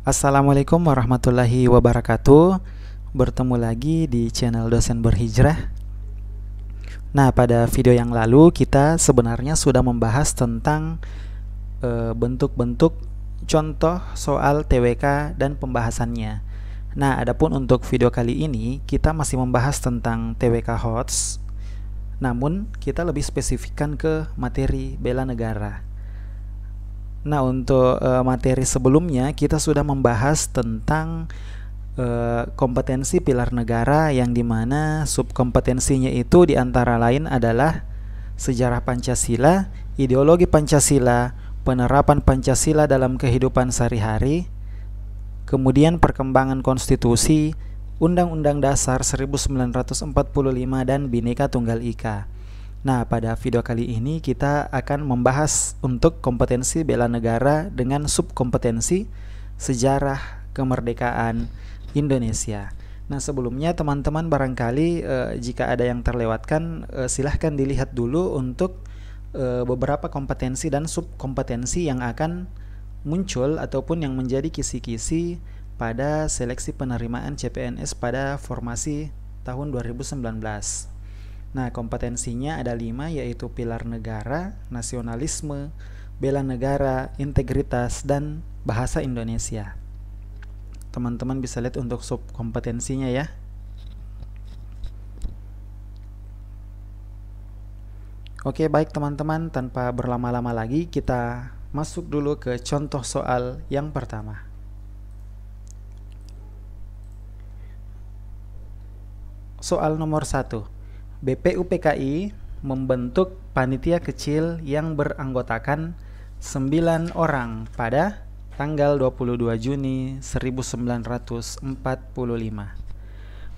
Assalamualaikum warahmatullahi wabarakatuh. Bertemu lagi di channel Dosen Berhijrah. Nah, pada video yang lalu kita sebenarnya sudah membahas tentang bentuk-bentuk contoh soal TWK dan pembahasannya. Nah, adapun untuk video kali ini kita masih membahas tentang TWK HOTS. Namun, kita lebih spesifikkan ke materi bela negara. Nah, untuk materi sebelumnya kita sudah membahas tentang kompetensi pilar negara, yang dimana subkompetensinya itu diantara lain adalah sejarah Pancasila, ideologi Pancasila, penerapan Pancasila dalam kehidupan sehari-hari, kemudian perkembangan konstitusi, Undang-Undang Dasar 1945 dan Bhinneka Tunggal Ika. Nah, pada video kali ini kita akan membahas untuk kompetensi bela negara dengan subkompetensi sejarah kemerdekaan Indonesia. Nah, sebelumnya teman-teman barangkali jika ada yang terlewatkan, silahkan dilihat dulu untuk beberapa kompetensi dan subkompetensi yang akan muncul ataupun yang menjadi kisi-kisi pada seleksi penerimaan CPNS pada formasi tahun 2019. Nah, kompetensinya ada 5, yaitu pilar negara, nasionalisme, bela negara, integritas, dan bahasa Indonesia. Teman-teman bisa lihat untuk subkompetensinya ya. Oke, baik teman-teman, tanpa berlama-lama lagi kita masuk dulu ke contoh soal yang pertama. Soal nomor 1. BPUPKI membentuk panitia kecil yang beranggotakan 9 orang pada tanggal 22 Juni 1945.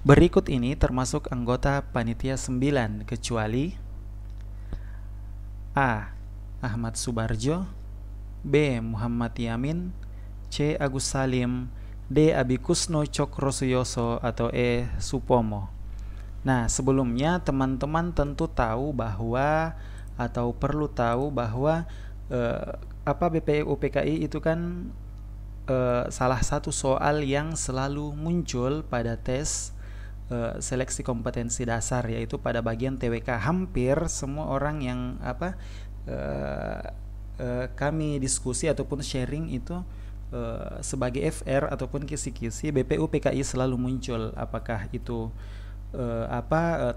Berikut ini termasuk anggota panitia 9 kecuali A. Ahmad Subarjo, B. Muhammad Yamin, C. Agus Salim, D. Abikusno Cokrosuyoso, atau E. Supomo. Nah, sebelumnya teman-teman tentu tahu bahwa atau perlu tahu bahwa BPUPKI itu kan salah satu soal yang selalu muncul pada tes seleksi kompetensi dasar, yaitu pada bagian TWK. Hampir semua orang yang kami diskusi ataupun sharing itu sebagai FR ataupun kisi-kisi BPUPKI selalu muncul, apakah itu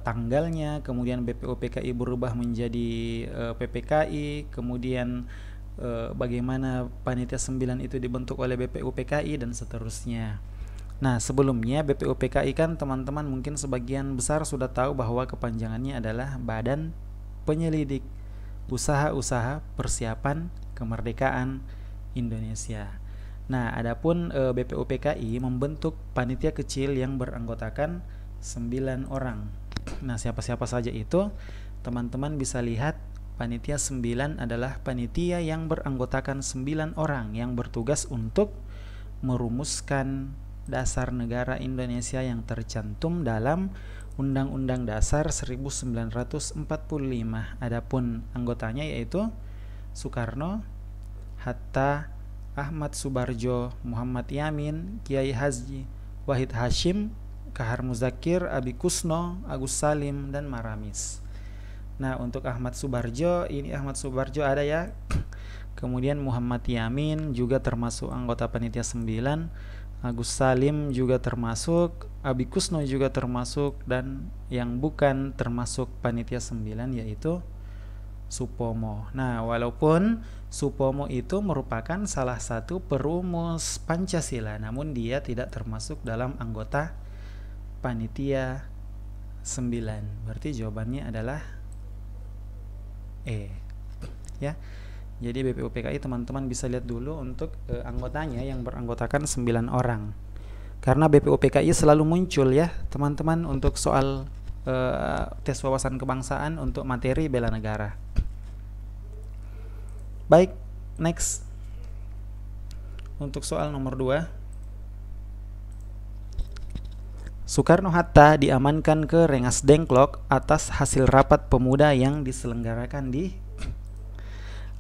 tanggalnya, kemudian BPUPKI berubah menjadi PPKI, kemudian bagaimana panitia 9 itu dibentuk oleh BPUPKI, dan seterusnya. Nah, sebelumnya BPUPKI kan teman-teman mungkin sebagian besar sudah tahu bahwa kepanjangannya adalah Badan Penyelidik Usaha-Usaha Persiapan Kemerdekaan Indonesia. Nah, adapun BPUPKI membentuk panitia kecil yang beranggotakan 9 orang. Nah, siapa-siapa saja itu? Teman-teman bisa lihat panitia 9 adalah panitia yang beranggotakan 9 orang yang bertugas untuk merumuskan dasar negara Indonesia yang tercantum dalam Undang-Undang Dasar 1945. Adapun anggotanya yaitu Soekarno, Hatta, Ahmad Subarjo, Muhammad Yamin, Kiai Haji Wahid Hashim, Kahar Muzakir, Abikusno, Agus Salim, dan Maramis. Nah, untuk Ahmad Subarjo, ini Ahmad Subarjo ada ya. Kemudian Muhammad Yamin juga termasuk anggota panitia 9, Agus Salim juga termasuk, Abikusno juga termasuk, dan yang bukan termasuk panitia 9 yaitu Supomo. Nah, walaupun Supomo itu merupakan salah satu perumus Pancasila, namun dia tidak termasuk dalam anggota panitia 9. Berarti jawabannya adalah E. Ya. Jadi BPUPKI teman-teman bisa lihat dulu untuk anggotanya yang beranggotakan 9 orang. Karena BPUPKI selalu muncul ya, teman-teman, untuk soal tes wawasan kebangsaan untuk materi bela negara. Baik, next. Untuk soal nomor 2. Soekarno-Hatta diamankan ke Rengas Dengklok atas hasil rapat pemuda yang diselenggarakan di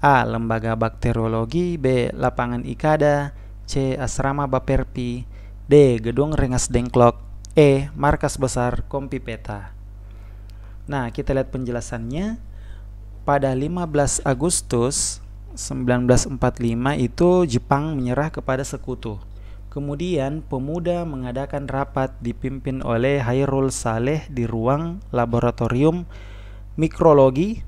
A. Lembaga Bakteriologi, B. Lapangan Ikada, C. Asrama Baperpi, D. Gedung Rengas Dengklok, E. Markas Besar Kompi Peta. Nah, kita lihat penjelasannya. Pada 15 Agustus 1945 itu Jepang menyerah kepada sekutu. Kemudian pemuda mengadakan rapat dipimpin oleh Hairul Saleh di ruang laboratorium mikrologi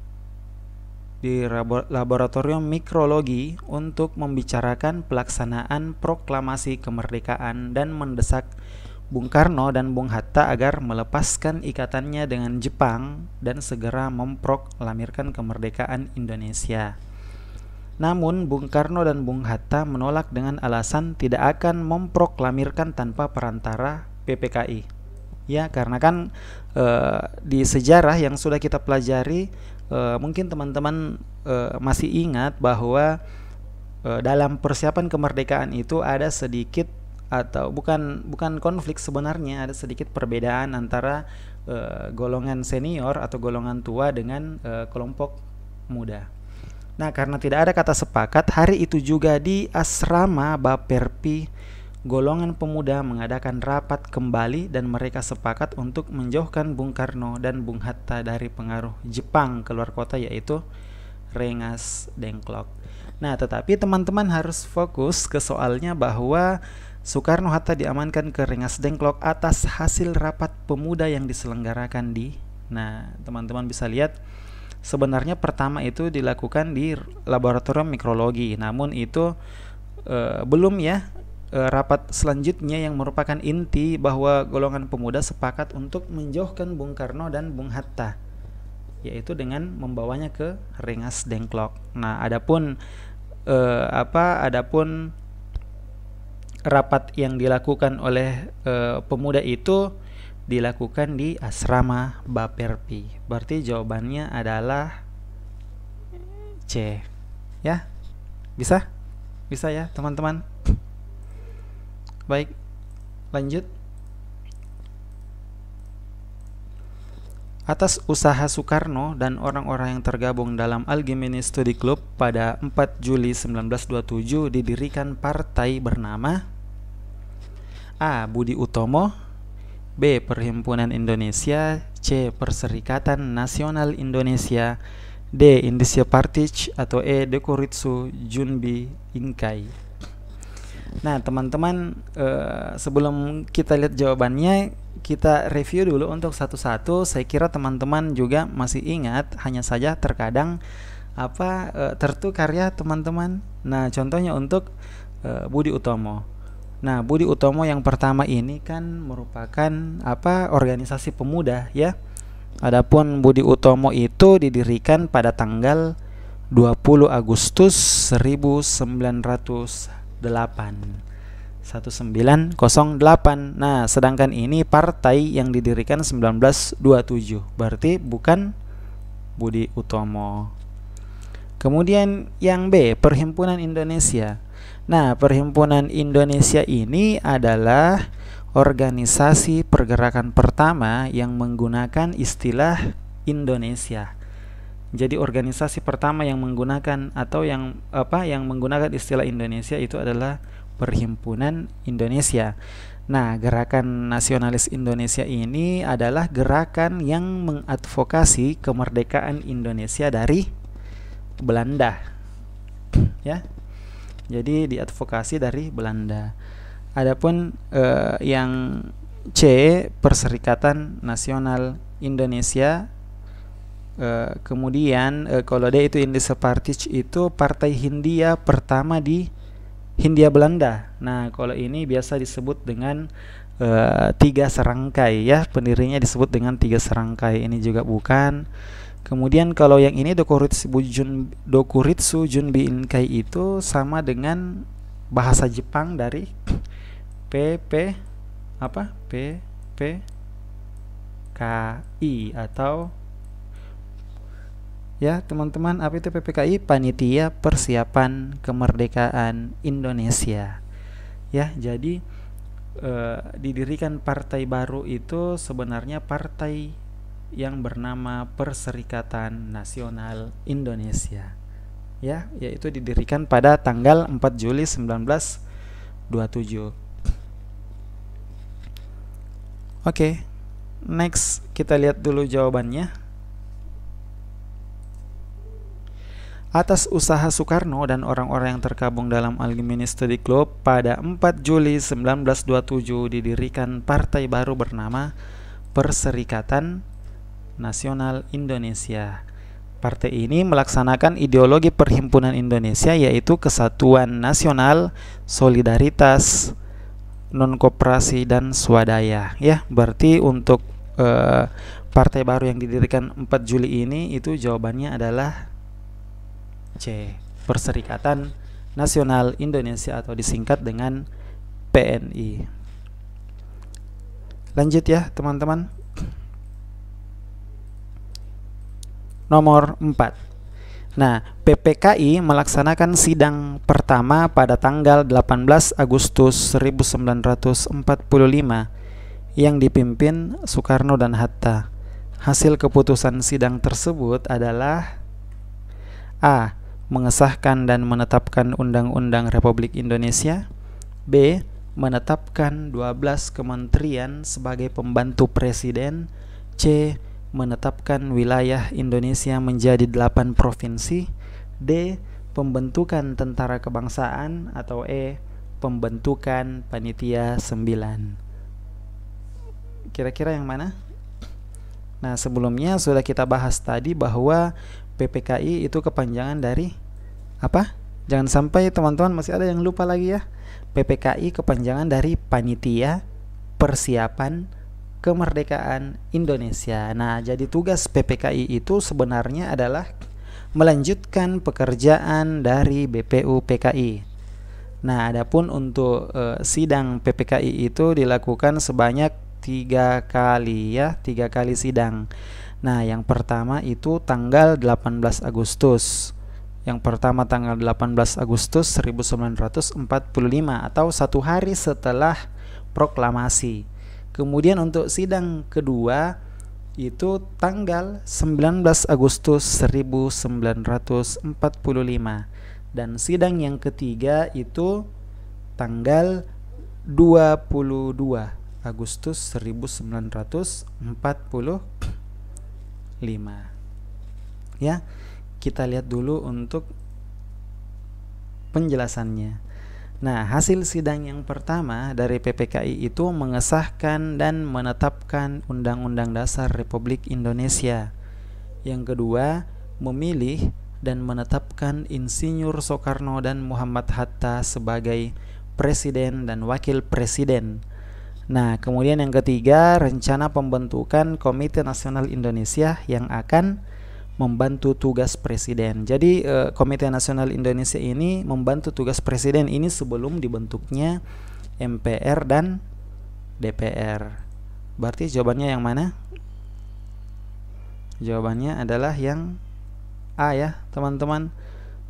untuk membicarakan pelaksanaan proklamasi kemerdekaan dan mendesak Bung Karno dan Bung Hatta agar melepaskan ikatannya dengan Jepang dan segera memproklamirkan kemerdekaan Indonesia. Namun Bung Karno dan Bung Hatta menolak dengan alasan tidak akan memproklamirkan tanpa perantara PPKI. Ya, karena kan di sejarah yang sudah kita pelajari, mungkin teman-teman masih ingat bahwa dalam persiapan kemerdekaan itu ada sedikit, atau bukan konflik sebenarnya, ada sedikit perbedaan antara golongan senior atau golongan tua dengan kelompok muda. Nah, karena tidak ada kata sepakat, hari itu juga di asrama Baperpi, golongan pemuda mengadakan rapat kembali dan mereka sepakat untuk menjauhkan Bung Karno dan Bung Hatta dari pengaruh Jepang keluar kota, yaitu Rengas Dengklok. Nah, tetapi teman-teman harus fokus ke soalnya bahwa Soekarno-Hatta diamankan ke Rengas Dengklok atas hasil rapat pemuda yang diselenggarakan di. Nah, teman-teman bisa lihat sebenarnya pertama itu dilakukan di laboratorium mikrologi, namun itu belum ya. Rapat selanjutnya yang merupakan inti bahwa golongan pemuda sepakat untuk menjauhkan Bung Karno dan Bung Hatta, yaitu dengan membawanya ke Rengas Dengklok. Nah, adapun rapat yang dilakukan oleh pemuda itu dilakukan di asrama Baperpi. Berarti jawabannya adalah C. Ya? Bisa ya, teman-teman? Baik, lanjut. Atas usaha Soekarno dan orang-orang yang tergabung dalam Algemene Study Club pada 4 Juli 1927 didirikan partai bernama A. Budi Utomo, B. Perhimpunan Indonesia, C. Perserikatan Nasional Indonesia, D. Indische Partij, atau E. Dokuritsu Junbi Inkai. Nah, teman-teman, sebelum kita lihat jawabannya, kita review dulu untuk satu-satu. Saya kira teman-teman juga masih ingat, hanya saja terkadang tertukar ya teman-teman. Nah, contohnya untuk Budi Utomo. Nah, Budi Utomo yang pertama ini kan merupakan organisasi pemuda ya. Adapun Budi Utomo itu didirikan pada tanggal 20 Agustus 1908. Nah, sedangkan ini partai yang didirikan 1927. Berarti bukan Budi Utomo. Kemudian yang B, Perhimpunan Indonesia. Nah, Perhimpunan Indonesia ini adalah organisasi pergerakan pertama yang menggunakan istilah Indonesia. Jadi organisasi pertama yang menggunakan yang menggunakan istilah Indonesia itu adalah Perhimpunan Indonesia. Nah, gerakan nasionalis Indonesia ini adalah gerakan yang mengadvokasi kemerdekaan Indonesia dari Belanda. Ya. Jadi diadvokasi dari Belanda. Adapun yang C, Perserikatan Nasional Indonesia. Kemudian kalau D itu Indische Partij, itu partai Hindia pertama di Hindia Belanda. Nah, kalau ini biasa disebut dengan 3 serangkai ya, pendirinya disebut dengan 3 serangkai. Ini juga bukan. Kemudian kalau yang ini Dokuritsu Junbi Inkai itu sama dengan bahasa Jepang dari PPKI atau ya teman-teman, apa itu PPKI? Panitia Persiapan Kemerdekaan Indonesia. Ya, jadi didirikan partai baru itu sebenarnya partai yang bernama Perserikatan Nasional Indonesia. Ya, yaitu didirikan pada tanggal 4 Juli 1927. Oke, next kita lihat dulu jawabannya. Atas usaha Soekarno dan orang-orang yang tergabung dalam Alumni Study Club, pada 4 Juli 1927 didirikan partai baru bernama Perserikatan Nasional Indonesia. Partai ini melaksanakan ideologi Perhimpunan Indonesia, yaitu kesatuan nasional, solidaritas, non-koperasi, dan swadaya. Ya, berarti untuk partai baru yang didirikan 4 Juli ini, itu jawabannya adalah C, Perserikatan Nasional Indonesia atau disingkat dengan PNI. Lanjut ya teman-teman. Nomor 4. Nah, PPKI melaksanakan sidang pertama pada tanggal 18 Agustus 1945 yang dipimpin Soekarno dan Hatta. Hasil keputusan sidang tersebut adalah A. Mengesahkan dan menetapkan Undang-Undang Republik Indonesia. B. Menetapkan 12 kementerian sebagai pembantu presiden. C. Menetapkan wilayah Indonesia menjadi 8 provinsi. D. Pembentukan tentara kebangsaan. Atau E. Pembentukan panitia 9. Kira-kira yang mana? Nah, sebelumnya sudah kita bahas tadi bahwa PPKI itu kepanjangan dari apa? Jangan sampai teman-teman masih ada yang lupa lagi ya. PPKI kepanjangan dari Panitia Persiapan Kemerdekaan Indonesia. Nah, jadi tugas PPKI itu sebenarnya adalah melanjutkan pekerjaan dari BPU PKI. Nah, adapun untuk sidang PPKI itu dilakukan sebanyak 3 kali ya, 3 kali sidang. Nah, yang pertama itu tanggal 18 Agustus. Yang pertama tanggal 18 Agustus 1945 atau 1 hari setelah proklamasi. Kemudian untuk sidang kedua itu tanggal 19 Agustus 1945 dan sidang yang ketiga itu tanggal 22 Agustus 1945. Ya, kita lihat dulu untuk penjelasannya. Nah, hasil sidang yang pertama dari PPKI itu mengesahkan dan menetapkan Undang-Undang Dasar Republik Indonesia. Yang kedua, memilih dan menetapkan Insinyur Soekarno dan Muhammad Hatta sebagai presiden dan wakil presiden. Nah, kemudian yang ketiga, rencana pembentukan Komite Nasional Indonesia yang akan membantu tugas presiden. Jadi Komite Nasional Indonesia ini membantu tugas presiden ini sebelum dibentuknya MPR dan DPR. Berarti jawabannya yang mana? Jawabannya adalah yang A ya, teman-teman.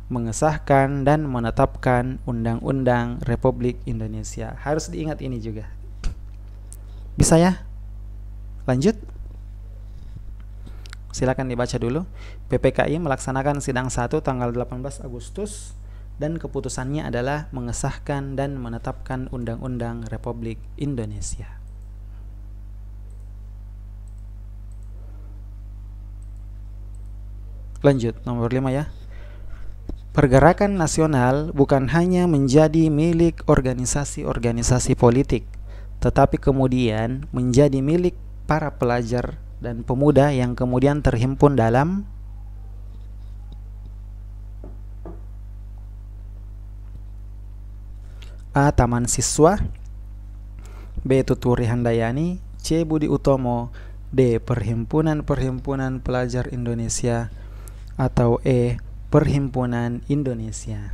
Mengesahkan dan menetapkan Undang-Undang Republik Indonesia. Harus diingat ini juga. Bisa ya? Lanjut. Silakan dibaca dulu. PPKI melaksanakan sidang 1 tanggal 18 Agustus dan keputusannya adalah mengesahkan dan menetapkan Undang-Undang Republik Indonesia. Lanjut, nomor 5 ya. Pergerakan nasional bukan hanya menjadi milik organisasi-organisasi politik, tetapi kemudian menjadi milik para pelajar dan pemuda yang kemudian terhimpun dalam A. Taman Siswa, B. Tuturi Handayani, C. Budi Utomo, D. Perhimpunan-Perhimpunan Pelajar Indonesia, atau E. Perhimpunan Indonesia.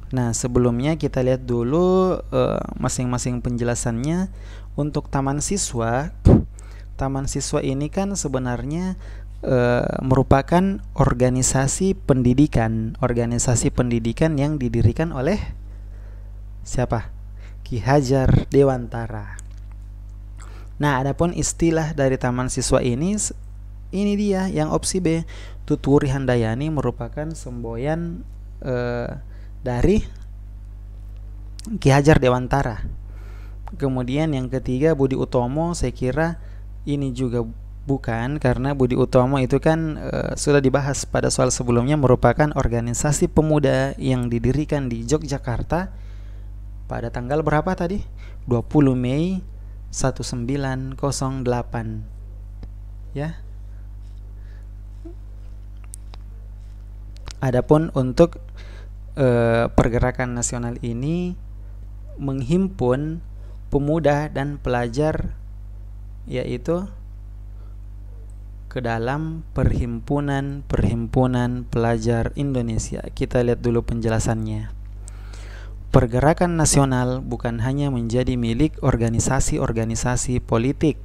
Nah, sebelumnya kita lihat dulu masing-masing penjelasannya. Untuk Taman Siswa ini kan sebenarnya merupakan organisasi pendidikan yang didirikan oleh siapa? Ki Hajar Dewantara. Nah, adapun istilah dari Taman Siswa ini dia yang opsi B, Tuturi Handayani, merupakan semboyan dari Ki Hajar Dewantara. Kemudian yang ketiga Budi Utomo, saya kira ini juga bukan, karena Budi Utomo itu kan sudah dibahas pada soal sebelumnya, merupakan organisasi pemuda yang didirikan di Yogyakarta pada tanggal berapa tadi? 20 Mei 1908. Ya. Adapun untuk pergerakan nasional ini menghimpun pemuda dan pelajar, yaitu ke dalam Perhimpunan Pelajar Indonesia. Kita lihat dulu penjelasannya. Pergerakan nasional bukan hanya menjadi milik organisasi-organisasi politik.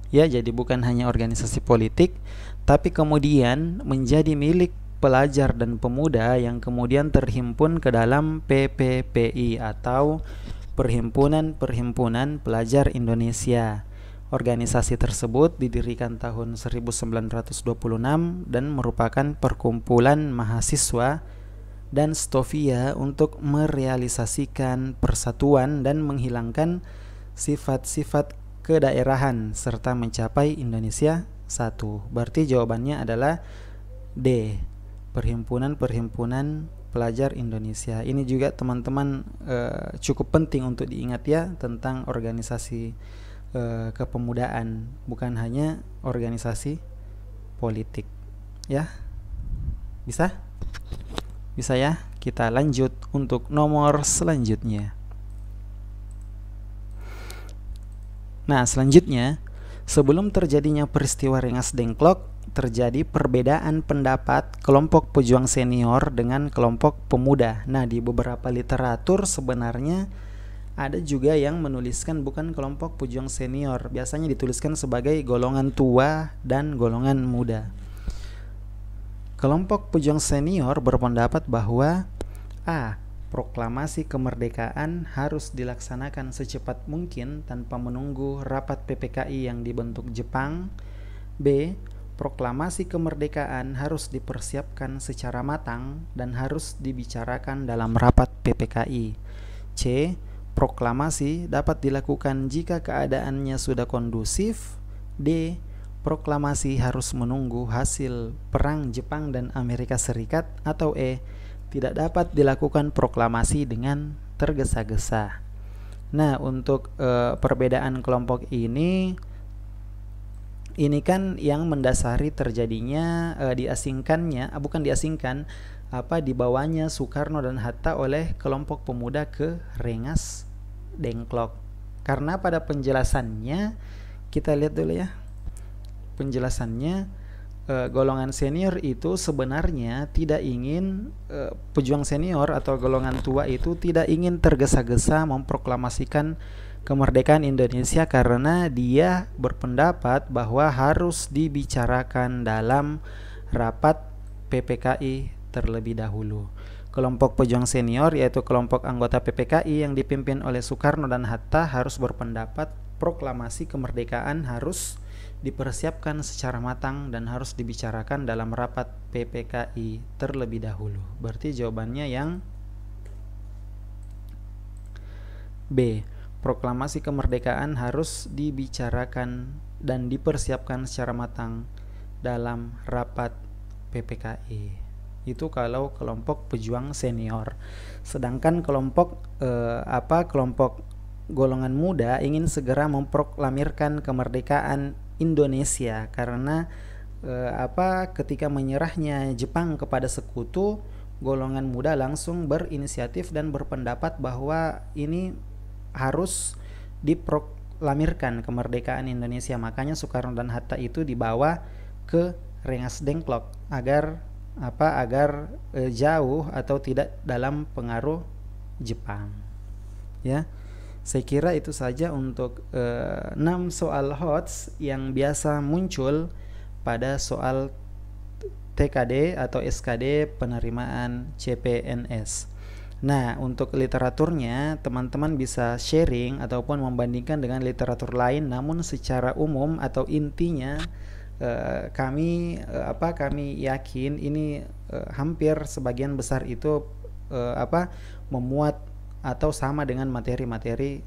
Ya, jadi bukan hanya organisasi politik, tapi kemudian menjadi milik pelajar dan pemuda yang kemudian terhimpun ke dalam PPPI atau Perhimpunan Pelajar Indonesia. Organisasi tersebut didirikan tahun 1926 dan merupakan perkumpulan mahasiswa dan stovia untuk merealisasikan persatuan dan menghilangkan sifat-sifat kedaerahan serta mencapai Indonesia satu. Berarti jawabannya adalah D, Perhimpunan Pelajar Indonesia. Ini juga teman-teman cukup penting untuk diingat ya, tentang organisasi kepemudaan, bukan hanya organisasi politik. Ya, bisa ya. Kita lanjut untuk nomor selanjutnya. Nah, selanjutnya, sebelum terjadinya peristiwa Rengas Dengklok, terjadi perbedaan pendapat kelompok pejuang senior dengan kelompok pemuda. Nah, di beberapa literatur sebenarnya ada juga yang menuliskan bukan kelompok pejuang senior, biasanya dituliskan sebagai golongan tua dan golongan muda. Kelompok pejuang senior berpendapat bahwa A. Proklamasi kemerdekaan harus dilaksanakan secepat mungkin tanpa menunggu rapat PPKI yang dibentuk Jepang. B. Proklamasi kemerdekaan harus dipersiapkan secara matang dan harus dibicarakan dalam rapat PPKI. C. Proklamasi dapat dilakukan jika keadaannya sudah kondusif. D. Proklamasi harus menunggu hasil perang Jepang dan Amerika Serikat. Atau E. Tidak dapat dilakukan proklamasi dengan tergesa-gesa. Nah, untuk perbedaan kelompok ini kan yang mendasari terjadinya dibawanya Soekarno dan Hatta oleh kelompok pemuda ke Rengas Dengklok. Karena pada penjelasannya, kita lihat dulu ya penjelasannya, golongan senior itu sebenarnya tidak ingin, pejuang senior atau golongan tua itu tidak ingin tergesa-gesa memproklamasikan kemerdekaan Indonesia, karena dia berpendapat bahwa harus dibicarakan dalam rapat PPKI terlebih dahulu. Kelompok pejuang senior, yaitu kelompok anggota PPKI yang dipimpin oleh Soekarno dan Hatta, harus berpendapat proklamasi kemerdekaan harus dipersiapkan secara matang dan harus dibicarakan dalam rapat PPKI terlebih dahulu. Berarti jawabannya yang B. Proklamasi kemerdekaan harus dibicarakan dan dipersiapkan secara matang dalam rapat PPKI. Itu kalau kelompok pejuang senior. Sedangkan kelompok golongan muda ingin segera memproklamirkan kemerdekaan Indonesia, karena ketika menyerahnya Jepang kepada sekutu, golongan muda langsung berinisiatif dan berpendapat bahwa ini harus diproklamirkan kemerdekaan Indonesia. Makanya Soekarno dan Hatta itu dibawa ke Rengas Dengklok agar jauh atau tidak dalam pengaruh Jepang. Ya. Saya kira itu saja untuk 6 soal HOTS yang biasa muncul pada soal TKD atau SKD penerimaan CPNS. Nah, untuk literaturnya teman-teman bisa sharing ataupun membandingkan dengan literatur lain, namun secara umum atau intinya kami yakin ini hampir sebagian besar itu memuat atau sama dengan materi-materi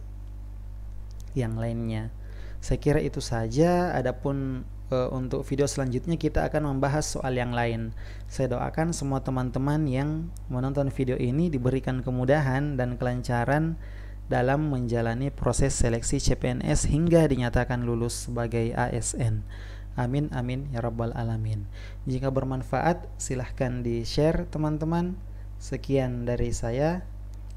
yang lainnya. Saya kira itu saja. Adapun untuk video selanjutnya kita akan membahas soal yang lain. Saya doakan semua teman-teman yang menonton video ini diberikan kemudahan dan kelancaran dalam menjalani proses seleksi CPNS hingga dinyatakan lulus sebagai ASN. Amin amin ya rabbal alamin. Jika bermanfaat silahkan di-share teman-teman. Sekian dari saya.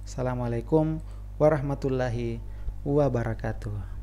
Assalamualaikum warahmatullahi wabarakatuh.